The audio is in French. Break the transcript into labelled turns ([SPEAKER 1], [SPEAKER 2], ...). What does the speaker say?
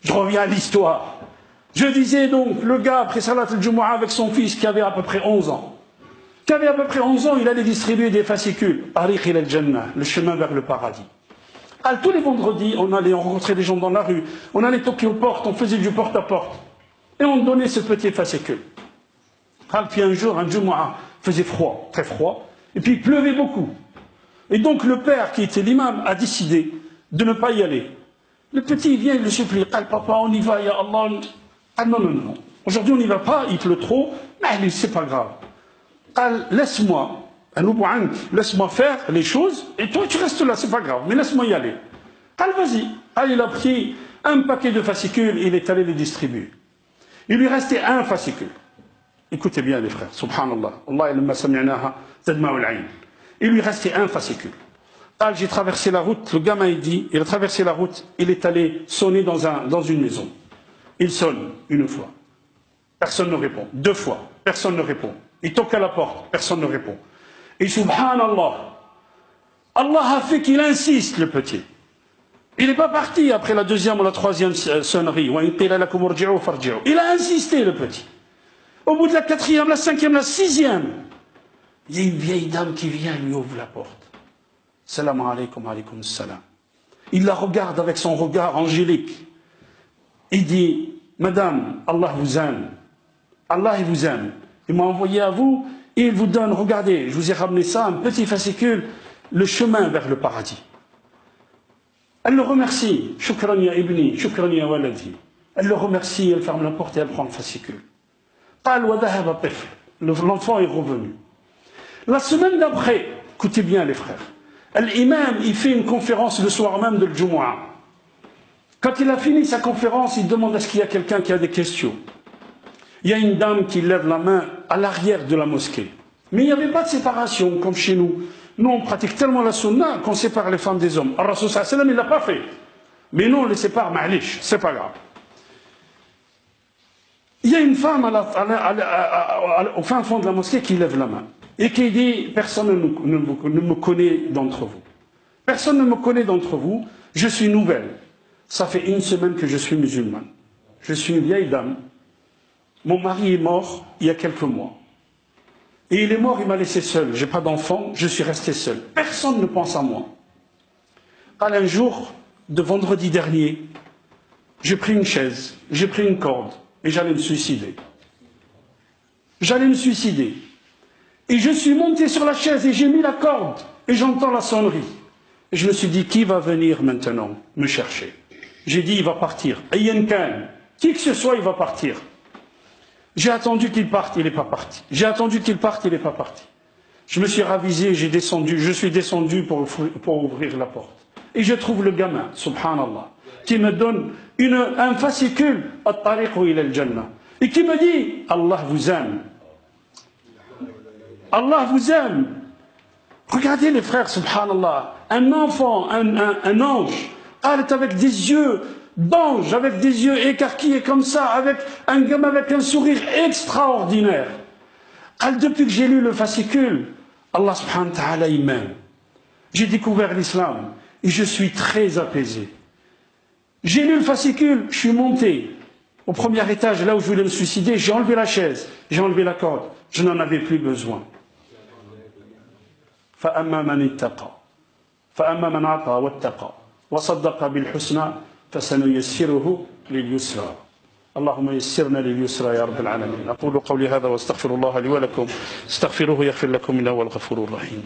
[SPEAKER 1] Je reviens à l'histoire. Je disais donc, le gars, après Salat al-Jumu'ah, avec son fils qui avait à peu près 11 ans, il allait distribuer des fascicules. Tariq ila al-Jannah, le chemin vers le paradis. Tous les vendredis, on rencontrait des gens dans la rue, on allait toquer aux portes, on faisait du porte-à-porte. Et on donnait ce petit fascicule. Puis un jour, un Jumu'ah, faisait froid, très froid, et puis il pleuvait beaucoup. Et donc le père, qui était l'imam, a décidé de ne pas y aller. Le petit, il vient, il le supplie. Papa, on y va, ya Allah. Non, non, non. Aujourd'hui, on n'y va pas, il pleut trop, mais c'est pas grave. Laisse-moi, laisse-moi faire les choses, et toi, tu restes là, c'est pas grave, mais laisse-moi y aller. Vas-y. Il a pris un paquet de fascicules, il est allé les distribuer. Il lui restait un fascicule. Écoutez bien, les frères, subhanallah. Il lui restait un fascicule. J'ai traversé la route, le gamin il dit, il a traversé la route, il est allé sonner dans une maison. Il sonne une fois, personne ne répond. Deux fois, personne ne répond. Il toque à la porte, personne ne répond. Et subhanallah, Allah a fait qu'il insiste, le petit. Il n'est pas parti après la deuxième ou la troisième sonnerie. Il a insisté, le petit. Au bout de la quatrième, la cinquième, la sixième, il y a une vieille dame qui vient et lui ouvre la porte. Salam alaykum, alaykum salam. Il la regarde avec son regard angélique. Il dit, Madame, Allah vous aime. Allah, il vous aime. Il m'a envoyé à vous et il vous donne, regardez, je vous ai ramené ça, un petit fascicule, le chemin vers le paradis. Elle le remercie. Shukran ya ibni, shukran ya waladi. Elle le remercie, elle ferme la porte et elle prend le fascicule. L'enfant est revenu. La semaine d'après, écoutez bien les frères, l'imam, il fait une conférence le soir même de l'Jumu'ah. Quand il a fini sa conférence, il demande est-ce qu'il y a quelqu'un qui a des questions. Il y a une dame qui lève la main à l'arrière de la mosquée. Mais il n'y avait pas de séparation comme chez nous. Nous, on pratique tellement la sunna qu'on sépare les femmes des hommes. Ar-Rasul sallallahu alayhi wa sallam, il ne l'a pas fait. Mais nous, on les sépare, ma'alish, c'est pas grave. Il y a une femme au fin fond de la mosquée qui lève la main et qui dit personne ne me connaît d'entre vous. Personne ne me connaît d'entre vous, je suis nouvelle. Ça fait une semaine que je suis musulmane. Je suis une vieille dame. Mon mari est mort il y a quelques mois. Et il est mort, il m'a laissé seul. Je n'ai pas d'enfant, je suis resté seul. Personne ne pense à moi. Un jour de vendredi dernier, j'ai pris une chaise, j'ai pris une corde et j'allais me suicider. J'allais me suicider. Et je suis monté sur la chaise et j'ai mis la corde et j'entends la sonnerie. Et je me suis dit, qui va venir maintenant me chercher? J'ai dit, il va partir. Ayyan Khan, qui que ce soit, il va partir. J'ai attendu qu'il parte, il n'est pas parti. J'ai attendu qu'il parte, il n'est pas parti. Je me suis ravisé, je suis descendu pour ouvrir la porte. Et je trouve le gamin, subhanallah, qui me donne un fascicule, At-Tariq ila al-Jannah, et qui me dit, Allah vous aime. Allah vous aime. Regardez les frères, subhanallah, un enfant, un ange, avec des yeux d'ange, avec des yeux écarquillés comme ça, avec un gamin avec un sourire extraordinaire. Depuis que j'ai lu le fascicule, Allah subhanahu wa ta'ala il m'aime. J'ai découvert l'islam et je suis très apaisé. J'ai lu le fascicule, je suis monté au premier étage, là où je voulais me suicider, j'ai enlevé la chaise, j'ai enlevé la corde, je n'en avais plus besoin. فأما من اتقى فأما من عطى واتقى وصدق بالحسنى فسنيسره لليسرى اللهم يسرنا لليسرى يا رب العالمين أقول قولي هذا واستغفر الله لي ولكم استغفروه يغفر لكم إنه هو الغفور الرحيم